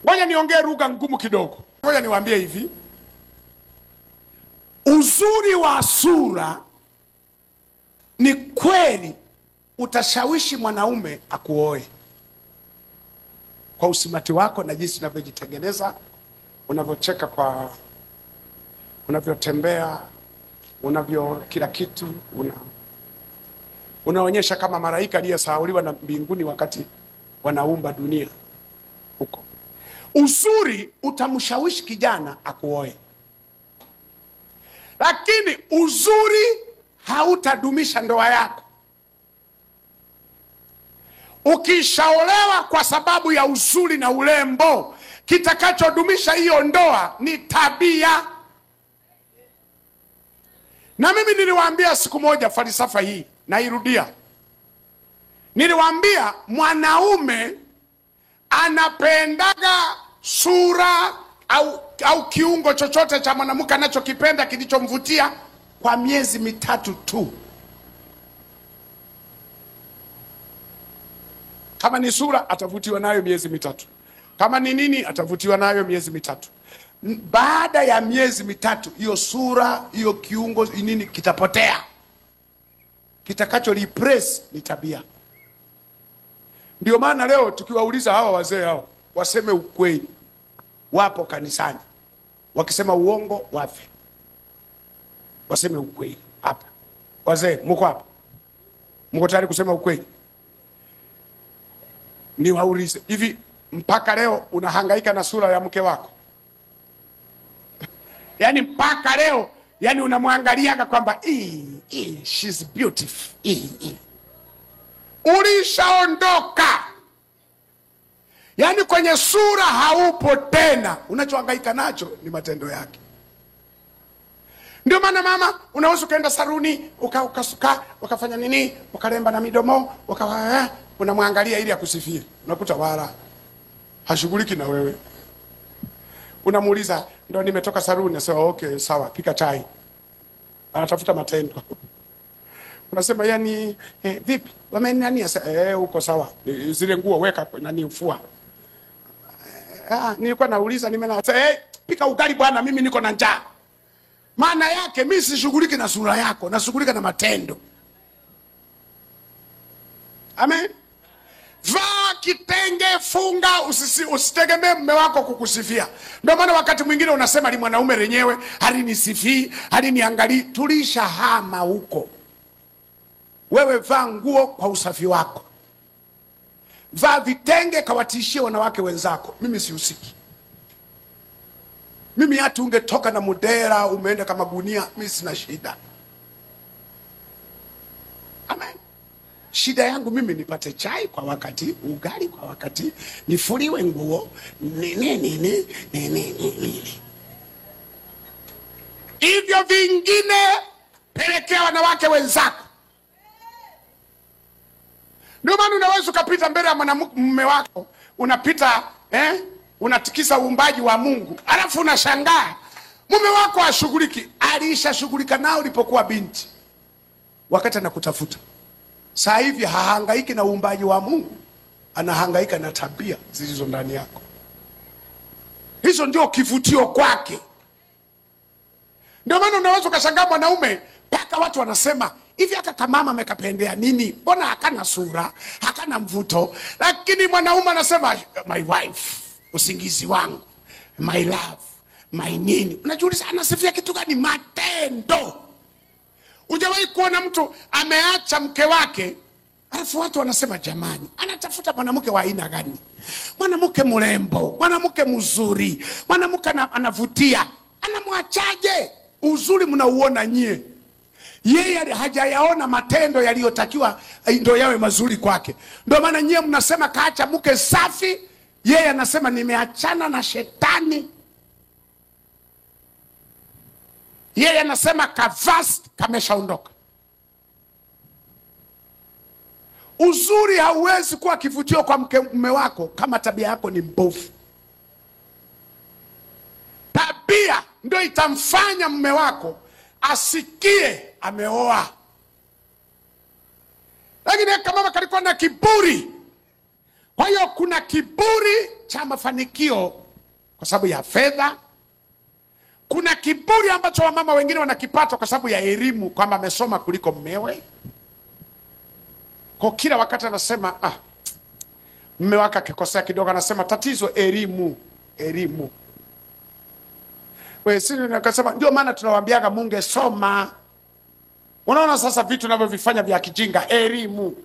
Ngoja niongee lugha ngumu kidogo. Ngoja niwaambie hivi, uzuri wa sura ni kweli utashawishi mwanaume akuoe kwa usimati wako na jinsi unavyojitengeneza, unavyocheka, kwa unavyotembea, unavyo kila kitu, unaonyesha kama malaika aliyesahauliwa na mbinguni wakati wanaumba dunia huko. Uzuri utamshawishi kijana akuoe, lakini uzuri hautadumisha ndoa yako. Ukishaolewa kwa sababu ya uzuri na urembo, kitakachodumisha hiyo ndoa ni tabia. Na mimi niliwaambia siku moja falsafa hii, nairudia. Niliwaambia mwanaume anapendaga sura au kiungo chochote cha mwanamke anachokipenda kilichomvutia kwa miezi mitatu tu. Kama ni sura atavutiwa nayo miezi mitatu, kama ni nini atavutiwa nayo miezi mitatu. Baada ya miezi mitatu hiyo sura, hiyo kiungo nini kitapotea. Kitakacho replace ni tabia. Ndio maana leo tukiwauliza hawa wazee hao waseme ukweli, wapo kanisani. Wakisema uongo wafe. Waseme ukweli hapa. Wazee mko hapa? Mko tayari kusema ukweli? Niwaulize, hivi mpaka leo unahangaika na sura ya mke wako? Yaani mpaka leo, yani unamwangaliaga kwamba she's beautiful. Ulishaondoka. Yani kwenye sura haupo tena. Unachohangaika nacho ni matendo yake. Ndio maana mama, unaweza ukaenda saruni, ukasuka, ukafanya nini, ukalemba na midomo, unamwangalia ili akusifie. Unakuta wala hashughuliki na wewe. Unamuuliza, ndio nimetoka saruni, nasema okay, sawa, pika chai. Anatafuta matendo. Unasema yani vipi? Wamenani uko sawa. Zile nguo weka nani ufua. Nilikuwa nauliza pika ugali bwana, mimi niko na njaa. Maana yake mimi sishughuliki na sura yako, nashughulika na matendo. Amen. Vaa kitenge, funga, usitegemee mume wako kukusifia. Ndio maana wakati mwingine unasema ni mwanaume lenyewe halinisifii, haliniangalii. Tulishahama huko. Wewe vaa nguo kwa usafi wako. Vaa vitenge kawatishie wanawake wenzako. Mimi sihusiki. Mimi hata ungetoka na mudera umeenda kama gunia, mimi sina shida. Amen. Shida yangu mimi nipate chai kwa wakati, ugali kwa wakati, nifuliwe nguo, hivyo vingine pelekea wanawake wenzako. Ndio maana unaweza ukapita mbele ya mwanamume wako, unapita unatikisa uumbaji wa Mungu, alafu unashangaa mume wako ashughuliki. Alishashughulika nao ulipokuwa binti, wakati anakutafuta. Sasa hivi hahangaiki na uumbaji wa Mungu, anahangaika na tabia zilizo ndani yako. Hizo ndio kivutio kwake. Ndio maana unaweza ukashangaa mwanaume mpaka watu wanasema hivi, hata kama mama amekapendea nini? Mbona hakana sura, hakana mvuto? Lakini mwanaume anasema my wife, usingizi wangu, my love, my nini. Unajiuliza anasifia kitu gani? Matendo. Hujawahi kuona mtu ameacha mke wake alafu watu wanasema jamani, anatafuta mwanamke wa aina gani? Mwanamke mrembo, mwanamke mzuri, mwanamke anavutia. Anamwachaje? Uzuri mnauona nyie. Yeye hajayaona matendo yaliyotakiwa ndio yawe mazuri kwake. Ndio maana nyie mnasema kaacha mke safi, yeye anasema nimeachana na shetani. Yeye anasema kavast kameshaondoka. Uzuri hauwezi kuwa kivutio kwa mume wako kama tabia yako ni mbovu. Tabia ndio itamfanya mume wako asikie ameoa. Lakini kama kalikuwa na kiburi, Kwa hiyo kuna kiburi cha mafanikio kwa sababu ya fedha. Kuna kiburi ambacho wamama wengine wanakipata kwa sababu ya elimu, kwamba amesoma kuliko mmewe. Kwa kila wakati anasema mme wake akikosea kidogo anasema tatizo elimu. Wewe sisi nakasema ndio maana tunawaambiaga mungesoma. Unaona sasa vitu tunavyovifanya vya kijinga, elimu.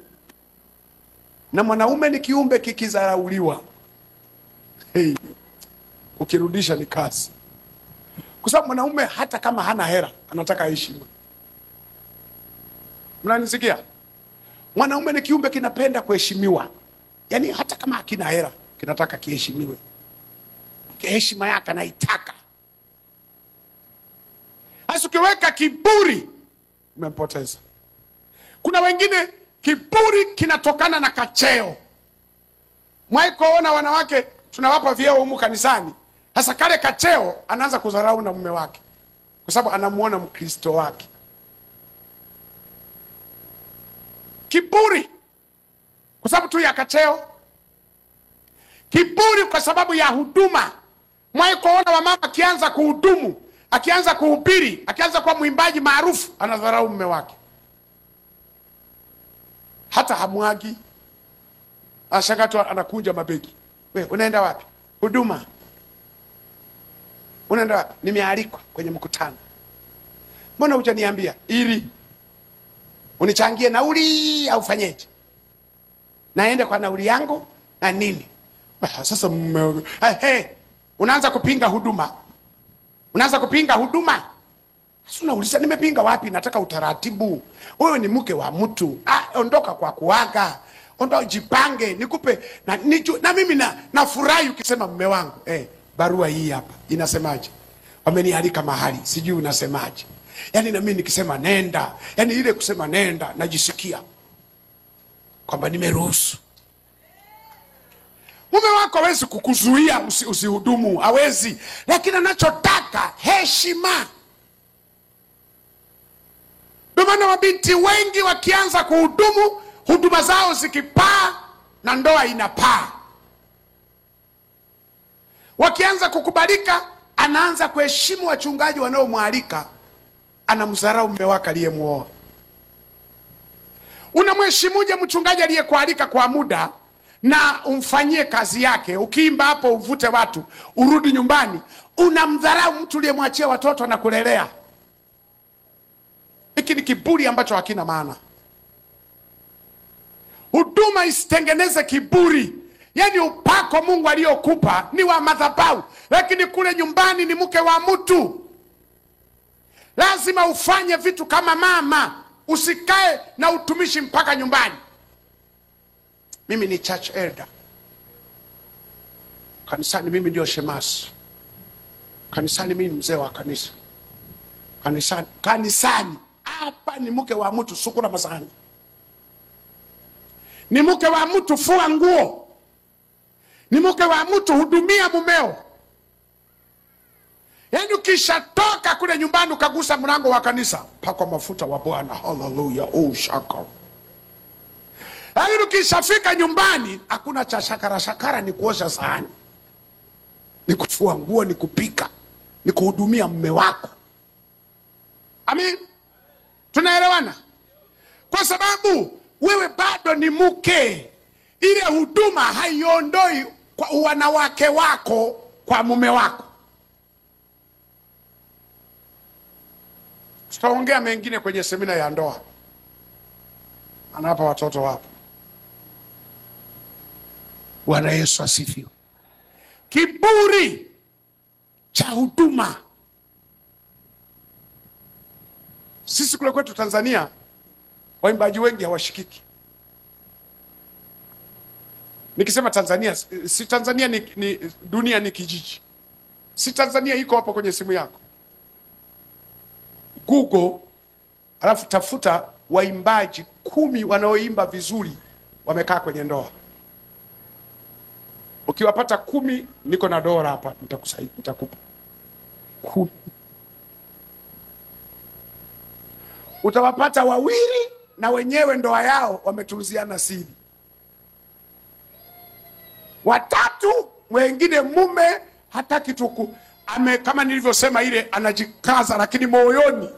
Na mwanaume ni kiumbe kikizarauliwa, ukirudisha ni kazi. Kwa sababu mwanaume hata kama hana hera anataka heshima. Mnanisikia? Mwanaume ni kiumbe kinapenda kuheshimiwa. Yaani hata kama hakina hera kinataka kiheshimiwe. Heshima yake anaitaka. Hasa ukiweka kiburi umempoteza. Kuna wengine kiburi kinatokana na kacheo. Mwaikoona wanawake tunawapa vyeo humu kanisani. Hasa kale kacheo anaanza kudharau na mume wake kwa sababu anamuona Mkristo wake. Kiburi kwa sababu tu ya kacheo. Kiburi kwa sababu ya huduma. Mwaikoona wamama akianza kuhudumu, akianza kuhubiri, akianza kuwa mwimbaji maarufu, anadharau mume wake. Hata hamwagi. Ashakatu anakunja mabegi. Wewe unaenda wapi? Huduma. Unaenda wapi? Nimealikwa kwenye mkutano. Mbona hujaniambia? Ili unichangie nauli au fanyeje? Naende kwa nauli yangu na nini? Sasa unaanza kupinga huduma. Unaanza kupinga huduma. Sasa unauliza nimepinga wapi? Nataka utaratibu. Wewe ni mke wa mtu. Ondoka kwa kuaga. Ondoka, jipange, nikupe na mimi nafurahi ukisema mume wangu, barua hii hapa inasemaje? Wamenialika mahali, sijui unasemaje? Yaani na mimi nikisema nenda, yaani ile kusema nenda najisikia kwamba nimeruhusu. Mume wako hawezi kukuzuia usihudumu, hawezi, lakini anachotaka heshima. Ndio maana mabinti wengi wakianza kuhudumu, huduma zao zikipaa na ndoa inapaa. Wakianza kukubalika, anaanza kuheshimu wachungaji wanaomwalika, anamdharau mume wake aliyemuoa. Unamheshimuje mchungaji aliyekualika kwa muda na umfanyie kazi yake? Ukiimba hapo uvute watu, urudi nyumbani, unamdharau mtu aliyemwachia watoto na kulelea. Hiki ni kiburi ambacho hakina maana. Huduma isitengeneze kiburi. Yaani upako Mungu aliyokupa ni wa madhabahu, lakini kule nyumbani ni mke wa mtu. Lazima ufanye vitu kama mama, usikae na utumishi mpaka nyumbani. Mimi ni church elder. Kanisani mimi ndio shemasi. Kanisani mimi mzee wa kanisa. Kanisani hapa ni mke wa mtu, sukula masahani. Ni mke wa mtu, fua nguo. Ni mke wa mtu, hudumia mumeo. Yaani ukishatoka kule nyumbani ukagusa mlango wa kanisa, pakwa mafuta wa Bwana, haleluya, shaka. Yaani ukishafika nyumbani hakuna cha shakara, ni kuosha sahani, ni kufua nguo, ni kupika, ni kuhudumia mume wako. Amen. Tunaelewana? Kwa sababu wewe bado ni mke. Ile huduma haiondoi kwa wanawake wako kwa mume wako. Tutaongea mengine kwenye semina ya ndoa. Anapa watoto wapo. Bwana Yesu asifiwe. Kiburi cha huduma. Sisi kule kwetu Tanzania waimbaji wengi hawashikiki. Nikisema Tanzania, si Tanzania ni dunia, ni kijiji. Si Tanzania iko hapo kwenye simu yako. Google, alafu tafuta waimbaji 10 wanaoimba vizuri wamekaa kwenye ndoa. Ukiwapata 10, niko na dola hapa, nitakusaidia, nitakupa 10. Utawapata 2 na wenyewe ndoa yao wametuliziana siri. Watatu, wengine mume hataki tuku kama nilivyosema ile anajikaza, lakini moyoni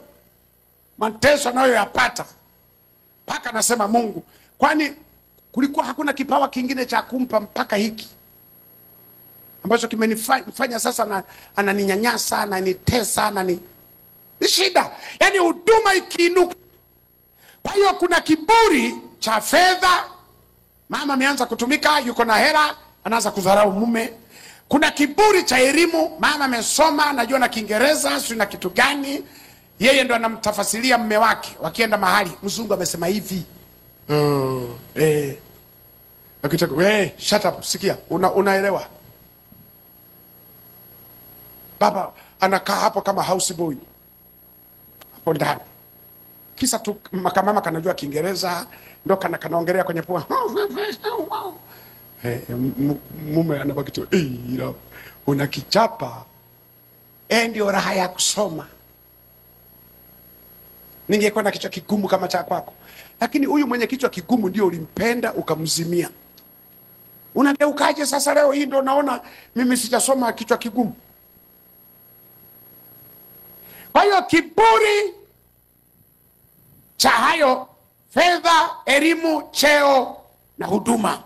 mateso anayoyapata mpaka anasema Mungu, kwani kulikuwa hakuna kipawa kingine cha kumpa mpaka hiki ambacho kimenifanya sasa ananinyanyasa, ananitesa, ni shida. Yani huduma ikiinuka. Kwa hiyo kuna kiburi cha fedha. Mama ameanza kutumika, yuko na hela, anaanza kudharau mume. Kuna kiburi cha elimu. Mama amesoma, anajua na Kiingereza, sio na kitu gani, yeye ndo anamtafasiria mume wake. Wakienda mahali, mzungu amesema hivi. Akitaka, shut up, sikia, unaelewa. Baba anakaa hapo kama house boy hapo ndani, kisa tu makamama kanajua Kiingereza, ndo kanaongelea kwenye pua. Mume anabaki tu unakichapa. Ndio raha ya kusoma. Ningekuwa na kichwa kigumu kama cha kwako, lakini huyu mwenye kichwa kigumu ndio ulimpenda ukamzimia. Unageukaje sasa leo hii ndo naona mimi sitasoma kichwa kigumu? Kwa hiyo kiburi cha hayo, fedha, elimu, cheo na huduma,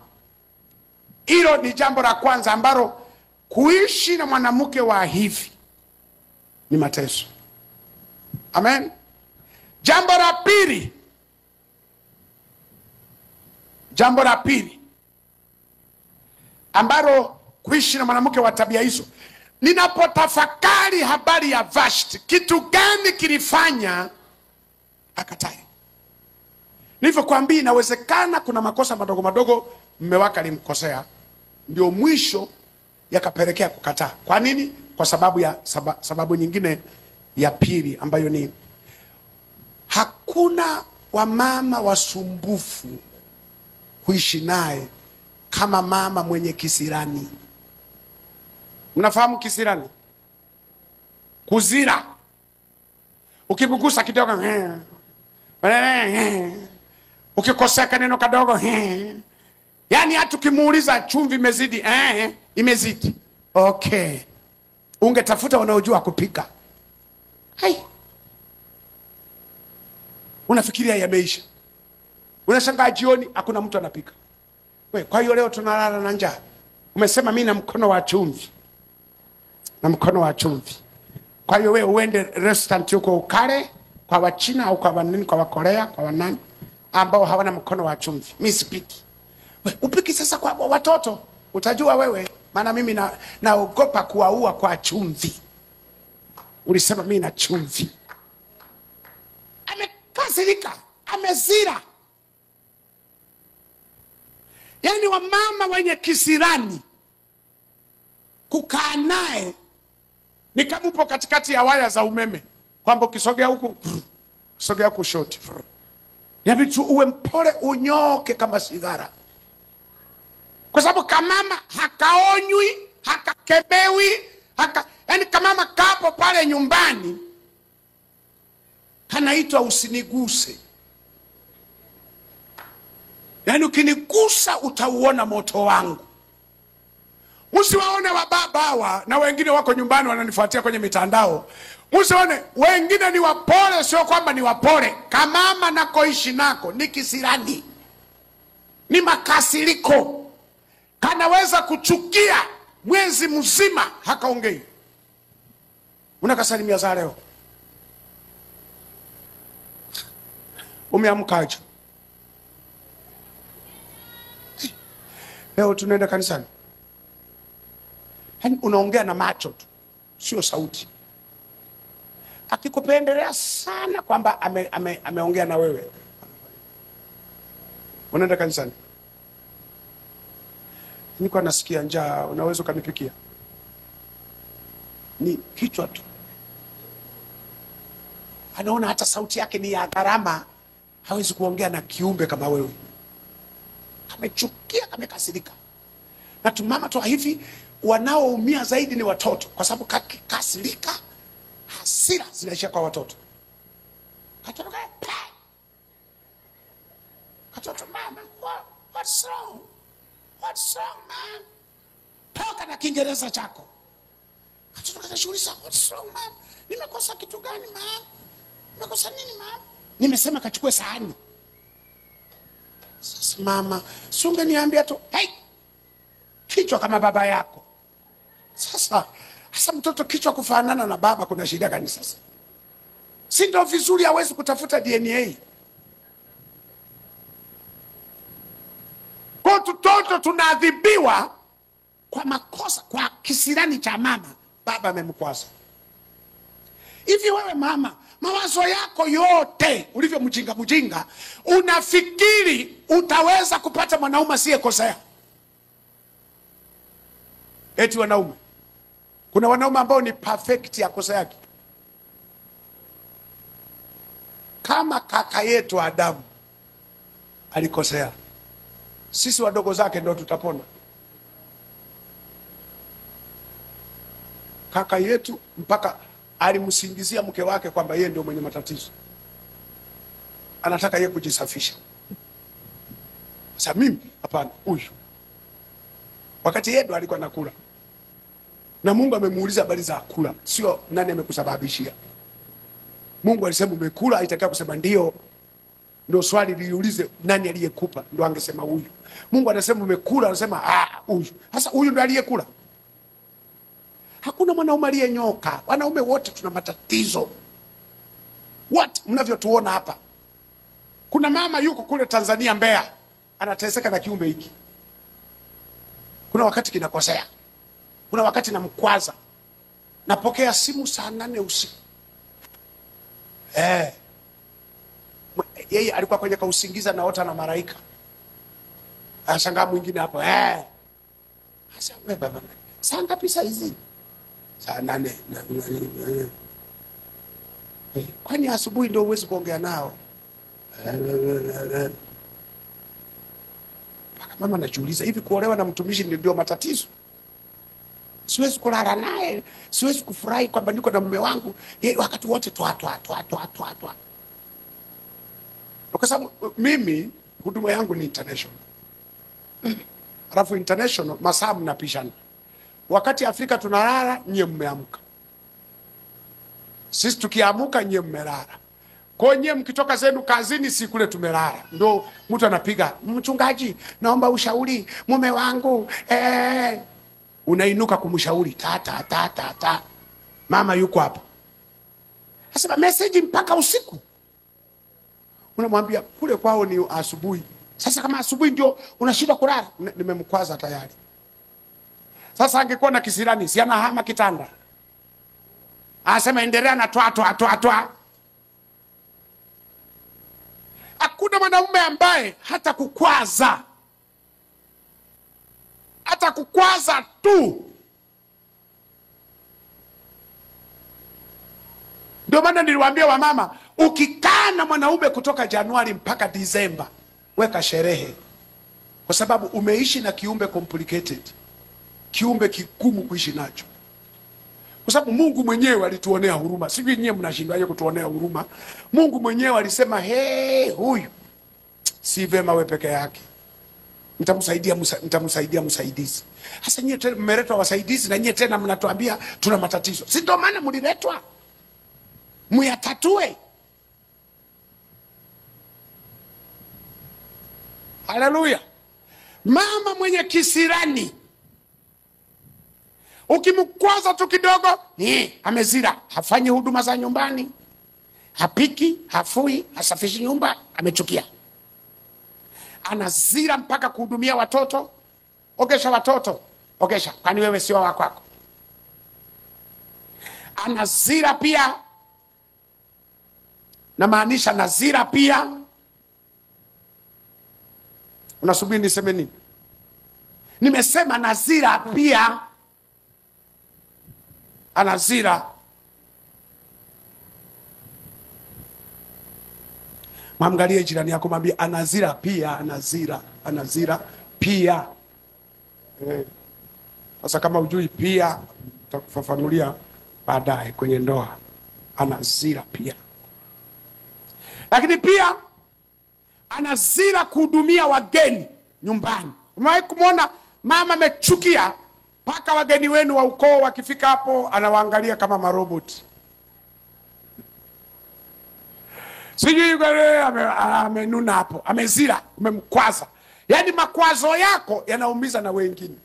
hilo ni jambo la kwanza ambalo kuishi na mwanamke wa hivi ni mateso. Amen. Jambo la pili ambalo kuishi na mwanamke wa tabia hizo, ninapotafakari habari ya Vashti, kitu gani kilifanya akatae? Nilivyokuambia, inawezekana kuna makosa madogo madogo mume wake alimkosea, ndio mwisho yakapelekea kukataa. Kwa nini? Kwa sababu ya sababu nyingine ya pili, ambayo ni hakuna wamama wasumbufu kuishi naye kama mama mwenye kisirani. Mnafahamu kisirani? Kuzira. Ukibugusa kidogo, ukikosea kaneno kadogo, yani hata ukimuuliza chumvi imezidi, imezidi. Okay. Ungetafuta wanaojua kupika. Hai. Unafikiria yameisha. Unashangaa jioni hakuna mtu anapika. Kwa hiyo leo tunalala na njaa. Umesema mimi na mkono wa chumvi. Na mkono wa chumvi. Kwa hiyo wewe uende restaurant huko ukale kwa Wachina au kwa wanani, kwa Wakorea, kwa wanani ambao hawana mkono wa chumvi. Mimi sipiki. Upiki sasa kwa watoto, utajua wewe, maana mimi naogopa kuwaua kwa chumvi. Ulisema mimi na chumvi. Amekasirika, amezira. Yani wamama wenye kisirani kukaa naye ni kama upo katikati ya waya za umeme, kwamba ukisogea huku sogea kushoto. Inabidi tu uwe mpole, unyoke kama sigara. Kwa sababu kamama hakaonywi, hakakebewi, yani kamama kapo pale nyumbani kanaitwa usiniguse. Yani ukinigusa utauona moto wangu. Usiwaone wababa hawa na wengine wako nyumbani wananifuatia kwenye mitandao. Usiwaone wengine ni wapole, sio kwamba ni wapole. Kamama nakoishi nako ni kisirani, ni makasiriko. Kanaweza kuchukia mwezi mzima hakaongei. Unakasalimia za leo, umeamkaje? Leo tunaenda kanisani. Hani unaongea na macho tu, sio sauti. Akikupendelea sana kwamba ameongea na wewe, unaenda kanisani. Niko nasikia njaa, unaweza kanipikia? Ni kichwa tu. Anaona hata sauti yake ni ya gharama, hawezi kuongea na kiumbe kama wewe. Amechukia, amekasirika. Na tumama tu hivi, wanaoumia zaidi ni watoto, kwa sababu kasirika, hasira zinaishia kwa watoto. Katoto, mama, what's wrong? What's wrong, man? toka na Kiingereza chako. Katoto kanashughulisha, what's wrong mama? Nimekosa kitu gani mama? Nimekosa nini mama? Nimesema kachukue sahani. Sasa mama, si ungeniambia tu, hey, kichwa kama baba yako. Sasa mtoto kichwa kufanana na baba, kuna shida gani sasa? Si ndio vizuri hawezi kutafuta DNA? Kwa tutoto tunaadhibiwa kwa makosa, kwa kisirani cha mama. Baba amemkwaza. Hivi wewe mama, mawazo yako yote ulivyo mjinga, unafikiri utaweza kupata mwanaume asiyekosea? Eti wanaume, kuna wanaume ambao ni perfect ya kosa yake. Kama kaka yetu Adamu alikosea, sisi wadogo zake ndio tutapona. Kaka yetu mpaka alimsingizia mke wake kwamba yeye ndio mwenye matatizo, anataka yeye kujisafisha. Sasa mimi hapana, huyu wakati yeye ndo alikuwa anakula na Mungu amemuuliza habari za kula, sio nani amekusababishia. Mungu alisema umekula, haitakiwa kusema ndio. Ndio swali liulize nani aliyekupa, ndio angesema huyu. Mungu anasema umekula, anasema huyu. Sasa huyu ndio aliyekula. Hakuna mwanaume aliyenyoka. Wanaume wote tuna matatizo. What mnavyotuona hapa. Kuna mama yuko kule Tanzania Mbeya, anateseka na kiumbe hiki. Kuna wakati kinakosea. Kuna wakati namkwaza. Napokea simu saa 8 usiku. Yeye alikuwa kwenye kausingiza na ota na malaika. Anashangaa mwingine hapo. Sasa wewe baba, saa ngapi saa hizi? Saa 8. Kwani asubuhi ndio uwezi kuongea nao? Paka mama anajiuliza, hivi kuolewa na mtumishi ndio matatizo? Siwezi kulala naye, siwezi kufurahi kwamba niko na mume wangu, wakati wote twa. Kwa sababu mimi huduma yangu ni international. Alafu international masaa mnapishana. Wakati Afrika tunalala, nyie mmeamka. Sisi tukiamuka, nyie mmelala. Kwa nyie mkitoka zenu kazini, si kule tumelala. Ndio mtu anapiga, mchungaji, naomba ushauri mume wangu. Unainuka kumshauri ta. Mama yuko hapa. Sasa message mpaka usiku. Unamwambia kule kwao ni asubuhi. Sasa kama asubuhi ndio unashinda kulala, nimemkwaza tayari. Sasa angekuwa na kisirani, si anahama kitanda. Anasema endelea na twa. Hakuna mwanaume ambaye hata kukwaza. Hata kukwaza tu. Ndio maana niliwaambia wamama, ukikaa na mwanaume kutoka Januari mpaka Disemba, weka sherehe. Kwa sababu umeishi na kiumbe complicated. Kiumbe kigumu kuishi nacho. Kwa sababu Mungu mwenyewe alituonea huruma. Sivyo nyinyi mnashindwaje kutuonea huruma? Mungu mwenyewe alisema, huyu si vema wewe peke yake. Nitamsaidia msaidizi. Sasa nyinyi tena mmeletwa wasaidizi na nyinyi tena mnatuambia tuna matatizo. Si ndio maana mliletwa? Muyatatue. Haleluya. Mama mwenye kisirani, ukimkwaza tu kidogo, amezira. Hafanyi huduma za nyumbani, hapiki, hafui, hasafishi nyumba, amechukia. Anazira mpaka kuhudumia watoto. Ogesha watoto, ogesha, kwani wewe sio wa kwako? Anazira pia, na maanisha nazira pia. Unasubiri niseme nini? Nimesema nazira pia. Anazira. Mwangalie jirani yako, mwambie anazira pia, anazira pia. Sasa kama hujui pia, nitakufafanulia baadaye kwenye ndoa. Anazira pia. Lakini pia anazira kuhudumia wageni nyumbani. Umewahi kumwona mama amechukia Paka wageni wenu wa ukoo wakifika hapo anawaangalia kama maroboti. Sijui amenuna hapo, amezira, umemkwaza. Yaani makwazo yako yanaumiza na wengine.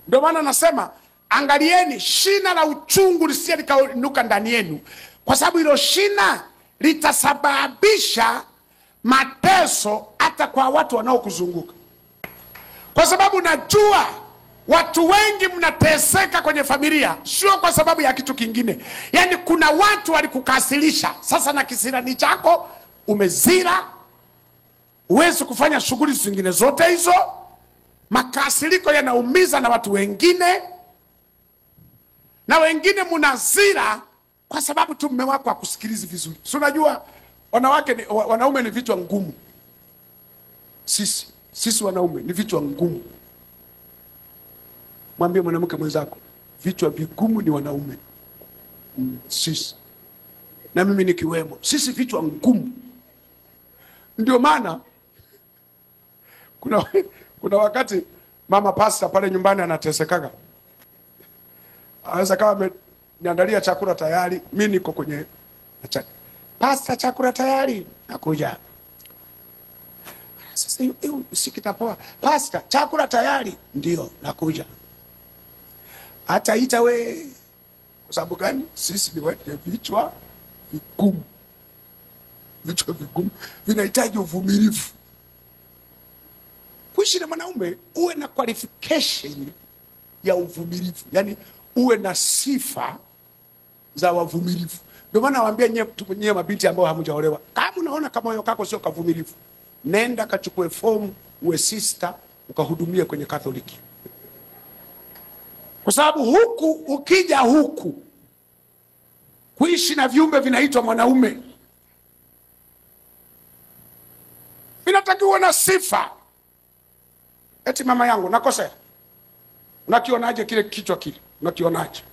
Ndio maana nasema angalieni shina la uchungu lisije likainuka ndani yenu, kwa sababu hilo shina litasababisha mateso hata kwa watu wanaokuzunguka. Kwa sababu najua watu wengi mnateseka kwenye familia sio kwa sababu ya kitu kingine. Yaani kuna watu walikukasirisha, sasa na kisirani chako umezira, huwezi kufanya shughuli zingine zote hizo. Makasiriko yanaumiza na watu wengine, na wengine mnazira kwa sababu tu mume wako akusikilizi vizuri. Si unajua wanaume ni vichwa ngumu. Sisi wanaume ni vichwa ngumu. Mwambie mwanamke mwenzako, vichwa vigumu ni wanaume. Sisi. Na mimi nikiwemo. Sisi vichwa ngumu. Ndio maana kuna wakati mama pasta pale nyumbani anatesekaga. Anaweza kama niandalia chakula tayari, mimi niko kwenye pasta, chakula tayari, nakuja. Sasa usikitapoa, pasta, chakula tayari, ndio nakuja. Hata ita we, kwa sababu gani? Sisi ni wenye vichwa vigumu. Vichwa vigumu vinahitaji uvumilivu. Kuishi na mwanaume uwe na qualification ya uvumilivu. Yaani uwe na sifa za wavumilivu. Ndio maana nawaambia nyewe mabinti ambao hamjaolewa, kama unaona kama moyo wako sio kavumilivu, nenda kachukue fomu uwe sister ukahudumia kwenye Katoliki. Kwa sababu huku ukija huku kuishi na viumbe vinaitwa mwanaume, vinatakiwa na sifa. Eti mama yangu nakosea, unakionaje kile kichwa kile? Unakionaje?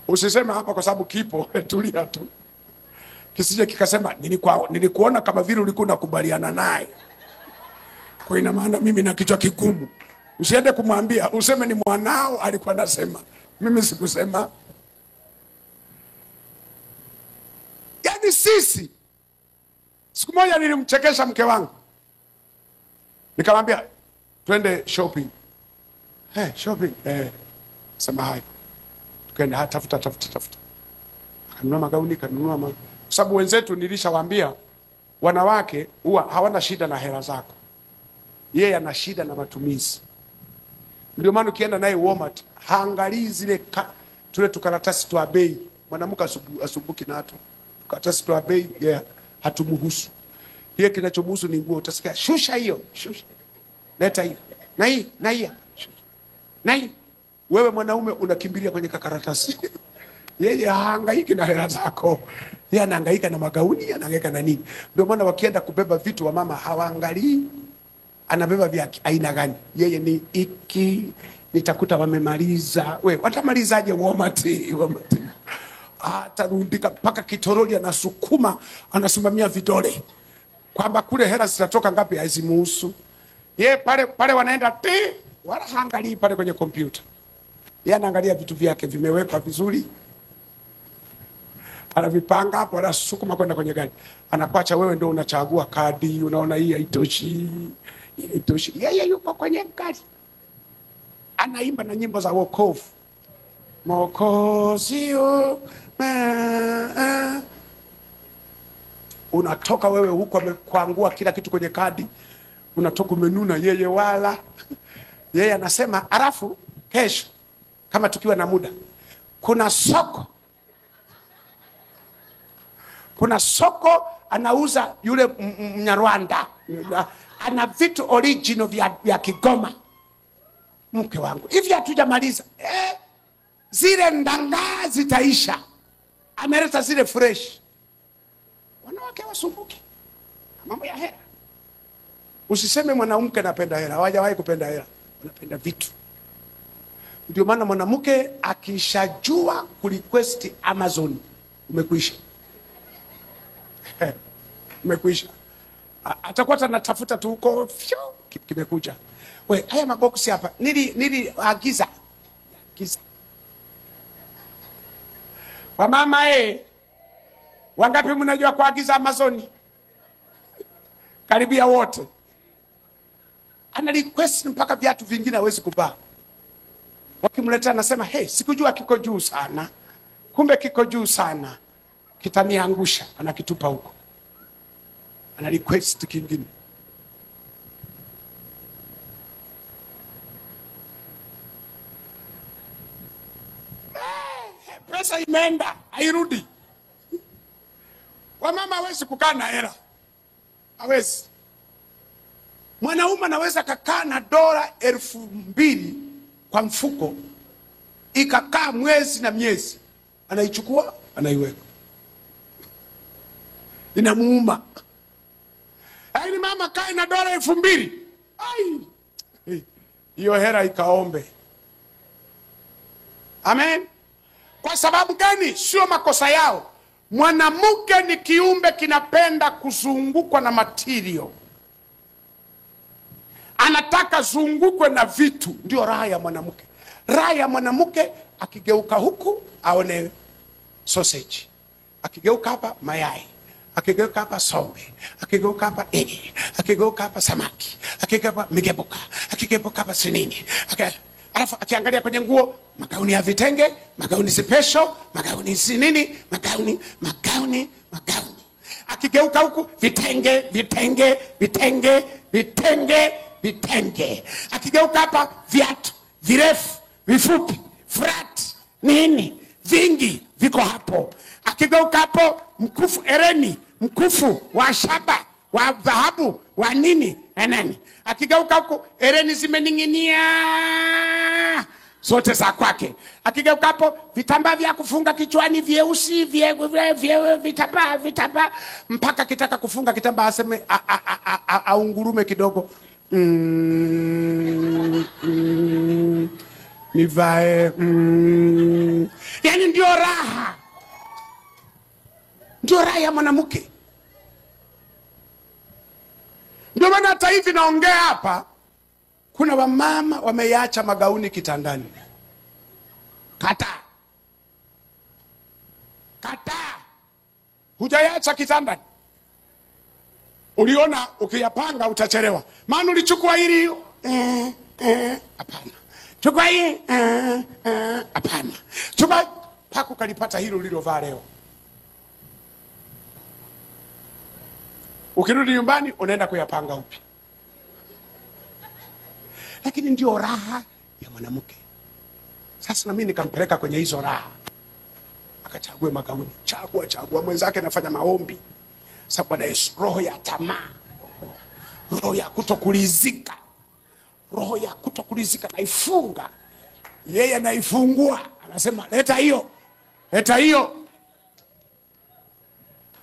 Usisema hapa kwa sababu kipo, tulia tu. Kisije kikasema nilikuona kama vile ulikuwa unakubaliana naye. Kwa ina maana mimi na kichwa kigumu. Usiende kumwambia, useme ni mwanao alikuwa anasema. Mimi sikusema. Yaani sisi, siku moja nilimchekesha mke wangu. Nikamwambia twende shopping. Shopping. Sema hai. Tukaenda tafuta. Kanunua magauni, kwa sababu wenzetu nilishawaambia wanawake huwa hawana shida na hela zako. Yeye ana shida na matumizi. Ndio maana ukienda naye Walmart, haangalii zile tule tukaratasi twa bei. Mwanamke asumbuki na hatu. Karatasi twa bei, hatumuhusu. Yeye kinachomhusu ni nguo. Utasikia shusha hiyo, shusha. Leta hiyo. Na hii. Na hii. Wewe mwanaume unakimbilia kwenye karatasi. Yeye hahangaiki na hela zako. Yeye anahangaika na magauni, anahangaika na nini. Ndio maana wakienda kubeba vitu wa mama hawaangalii anabeba vya aina gani. Yeye ni iki, nitakuta wamemaliza. Wewe watamalizaje Walmart? Atarundika mpaka kitoroli anasukuma, anasimamia vidole. Kwamba kule hela zitatoka ngapi hazimuhusu. Yeye pale wanaenda wala haangalii pale kwenye kompyuta. Yeye anaangalia vitu vyake vimewekwa vizuri. Anavipanga hapo, anasukuma kwenda kwenye gari. Anakuacha wewe ndio unachagua kadi, unaona hii haitoshi. Yeye yupo kwenye gari. Anaimba na nyimbo za wokovu. Mwokozi unatoka wewe huko amekwangua kila kitu kwenye kadi. Unatoka umenuna, yeye wala. Yeye anasema alafu kesho kama tukiwa na muda kuna soko anauza yule Mnyarwanda. Ana vitu original vya Kigoma. Mke wangu, hivi hatujamaliza. Zile ndanga zitaisha. Ameleta zile fresh. Wanawake wasumbuki mambo ya hela. Usiseme mwanamke anapenda hela, hawajawahi kupenda hela. Wanapenda vitu. Ndio maana mwanamke akishajua kurequest Amazon, umekwisha. Umekwisha. Atakuwa anatafuta tu huko, kimekuja. We, haya maboksi hapa niliagiza giza. Wamama wangapi mnajua kuagiza Amazon? Karibia wote. Ana request mpaka viatu vingine hawezi kuvaa. Wakimletea anasema, hey, sikujua kiko juu sana. Kumbe kiko juu sana. Kitaniangusha, anakitupa huko. Ana request kingine. Pesa imeenda, hairudi. Wamama hawezi kukaa na hela. Hawezi. Mwanaume anaweza kukaa na dola 2,000 kwa mfuko, ikakaa mwezi na miezi, anaichukua anaiweka, inamuuma. Yaani mama kae na dola 2,000, hiyo hela ikaombe. Amen. Kwa sababu gani? Sio makosa yao. Mwanamke ni kiumbe kinapenda kuzungukwa na material. Anataka zungukwe na vitu, ndio raha ya mwanamke. Raha ya mwanamke akigeuka huku aone sausage, akigeuka hapa mayai, akigeuka hapa sombe, akigeuka hapa akigeuka hapa samaki, akigeuka hapa migebuka, akigeuka hapa sinini. Alafu akiangalia kwenye nguo, magauni ya vitenge, magauni special, magauni sinini, magauni. Akigeuka huku vitenge. Akigeuka hapa viatu virefu, vifupi, flat, nini, vingi viko hapo. Akigeuka hapo mkufu, mkufu wa shaba, wa dhahabu, wa nini, nani. Akigeuka huko ereni zimening'inia zote za kwake. Akigeuka hapo vitambaa vya kufunga kichwani vyeusi, vitambaa mpaka kitaka kufunga kitambaa aseme aungurume kidogo. Nivae. Yani ndio raha. Ndio raha ya mwanamke. Ndio maana hata hivi naongea hapa, kuna wamama wameacha magauni kitandani. Kataa. Hujaacha kitandani. Uliona ukiyapanga utachelewa. Maana ulichukua hili hapana. Chukua hii hapana. Chukua pako kalipata hilo ulilovaa leo. Ukirudi nyumbani unaenda kuyapanga upya. Lakini ndio raha ya mwanamke. Sasa na mimi nikampeleka kwenye hizo raha. Akachague magauni. Chagua mwenzake anafanya maombi. Sasa Bwana Yesu, roho ya tamaa, roho ya kutokulizika, naifunga. Yeye anaifungua, anasema leta hiyo.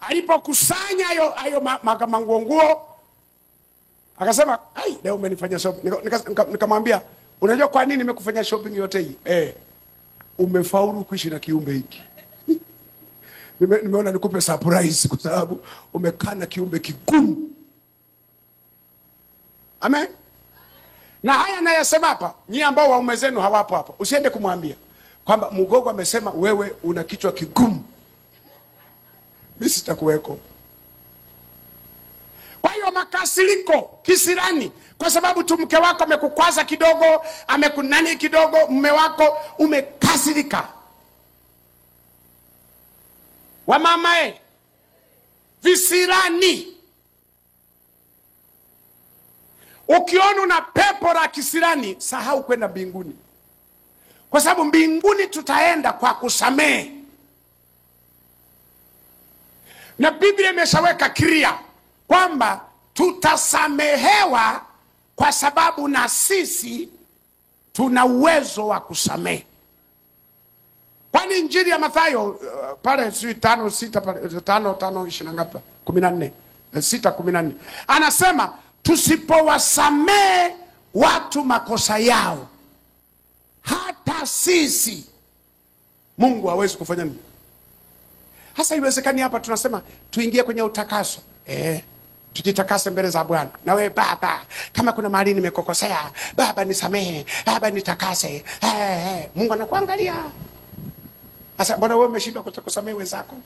Alipokusanya hayo manguo, akasema, leo umenifanya shopping. Nikamwambia, unajua kwa nini nimekufanya shopping yote hii? Umefaulu kuishi na kiumbe hiki. Nimeona nikupe surprise kwa sababu umekaa na kiumbe kigumu. Amen. Na haya nayasema hapa, nyinyi ambao waume zenu hawapo hapa, usiende kumwambia kwamba Mugogo amesema wewe una kichwa kigumu. Mimi sitakuweko. Kwa hiyo makasiriko, kisirani, kwa sababu tu mke wako amekukwaza kidogo, amekunani kidogo, mume wako umekasirika. Wamama visirani. Ukiona una pepo la kisirani, sahau kwenda mbinguni. Kwa sababu mbinguni tutaenda kwa kusamehe. Na Biblia imeshaweka clear kwamba tutasamehewa kwa sababu na sisi tuna uwezo wa kusamehe. Kwani Injili ya Mathayo pale 5:6 ngapi? 14. 6:14. Anasema tusipowasamehe watu makosa yao, hata sisi Mungu hawezi kufanya nini? Hasa iwezekani hapa tunasema tuingie kwenye utakaso. Tujitakase mbele za Bwana. Na wewe baba, kama kuna mahali nimekukosea, baba nisamehe, baba nitakase. Mungu anakuangalia. Sasa mbona wewe umeshindwa kusamehe wenzako?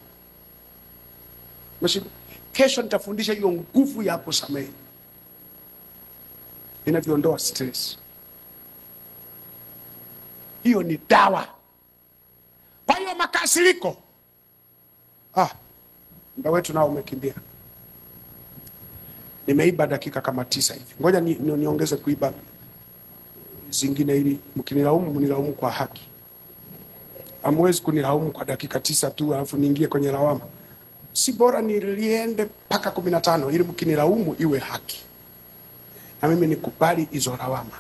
Kesho nitafundisha hiyo nguvu ya kusamehe inavyoondoa stress. Hiyo ni dawa. Kwa hiyo makasiriko, muda wetu nao umekimbia. Nimeiba dakika kama 9 hivi. Ngoja niongeze kuiba zingine ili mkinilaumu mnilaumu kwa haki. Hamwezi kunilaumu kwa dakika 9 tu alafu niingie kwenye lawama. Si bora niliende mpaka 15 ili mkinilaumu iwe haki. Na mimi nikubali hizo lawama.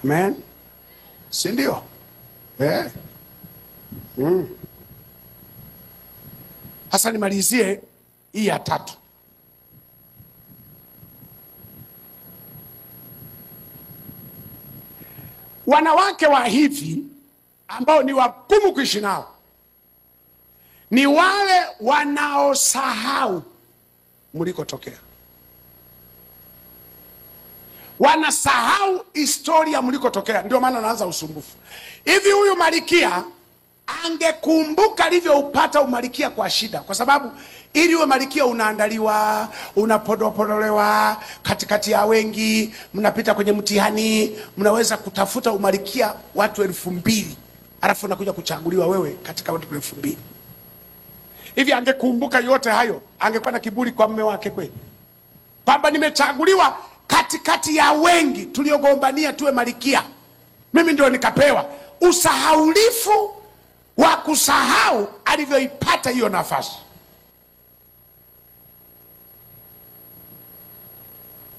Amen. Si ndio? Sasa nimalizie hii ya 3. Wanawake wa hivi ambao ni wagumu kuishi nao ni wale wanaosahau mlikotokea. Wanasahau historia mlikotokea, ndio maana anaanza usumbufu. Hivi huyu Malkia angekumbuka alivyoupata umalikia kwa shida, kwa sababu ili uwe Malkia unaandaliwa, unapodopodolewa katikati ya wengi, mnapita kwenye mtihani, mnaweza kutafuta umalikia watu 2000, alafu unakuja kuchaguliwa wewe katika watu 2000. Hivi angekumbuka yote hayo, angekuwa na kiburi kwa mume wake kweli? Kwamba nimechaguliwa katikati ya wengi tuliogombania tuwe Malkia, mimi ndio nikapewa. Usahaulifu wa kusahau alivyoipata hiyo nafasi.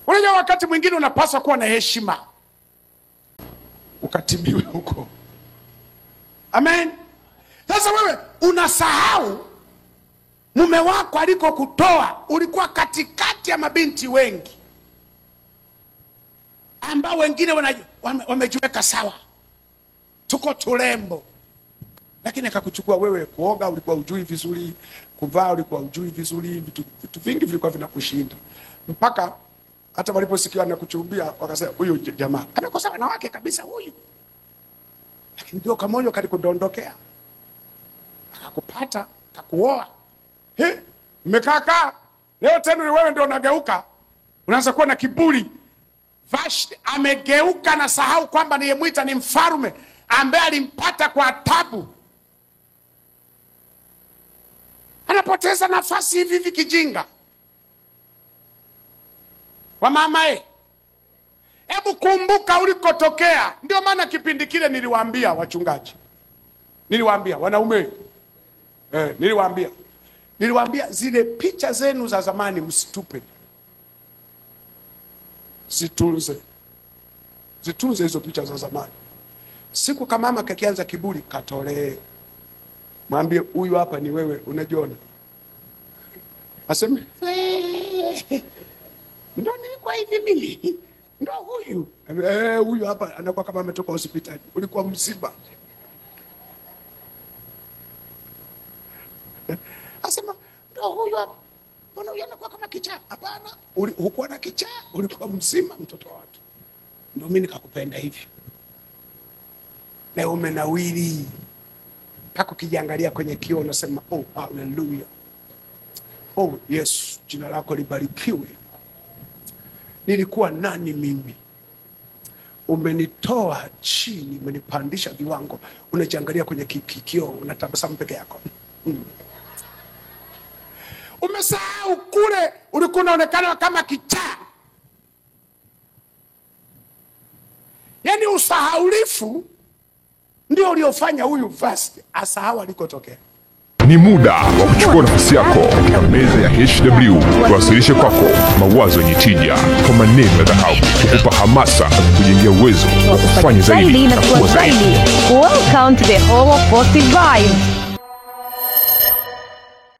Unajua wakati mwingine unapaswa kuwa na heshima, ukatibiwe huko. Amen. Sasa wewe unasahau mume wako aliko kutoa, ulikuwa katikati ya mabinti wengi ambao wengine wamejiweka sawa, tuko tulembo, lakini akakuchukua wewe. Kuoga ulikuwa ujui vizuri, kuvaa ulikuwa ujui vizuri, vitu vingi vilikuwa vinakushinda, mpaka hata waliposikia anakuchumbia wakasema huyu jamaa amekosa wanawake kabisa huyu. Lakini ndio kamoyo kalikudondokea, akakupata, akakuoa. Mmekaa leo tena wewe ndio unageuka, unaanza kuwa na kiburi. Vashti amegeuka na sahau kwamba niyemwita ni mfalme ambaye alimpata kwa tabu. Anapoteza nafasi hivi kijinga. Wa mama hebu kumbuka ulikotokea. Ndio maana kipindi kile niliwaambia wachungaji, niliwaambia wanaume, niliwaambia zile picha zenu za zamani msitupe, zitunze hizo picha za zamani. Siku kama mama kakianza kiburi, katolee, mwambie huyu hapa ni wewe, unajiona. Aseme ndio nilikuwa hivi mimi, ndio huyu. Huyu hapa anakuwa kama ametoka hospitali, ulikuwa msiba. Asema ndio huyu hapa, mbona huyu anakuwa kama kichaa? Hapana, hukuwa na kichaa, ulikuwa mzima, mtoto wa watu. Ndio mimi nikakupenda hivi. Leo umenawiri, mpaka ukijiangalia kwenye kioo unasema oh hallelujah, oh Yesu, jina lako libarikiwe. Nilikuwa nani mimi? Umenitoa chini, umenipandisha viwango. Unajiangalia kwenye kioo, unatabasamu peke yako. Umesahau kule ulikuwa unaonekana kama kichaa. Yaani usahaulifu ndio uliofanya huyu Vashti asahau alikotokea. Ni muda wa kuchukua nafasi yako katika meza ya HW, tuwasilishe kwako mawazo yenye tija kwa maneno ya dhahabu, kukupa hamasa na kujengea uwezo wa kufanya zaidi na kuwa zaidi. Welcome to the Home of Positive Vibes.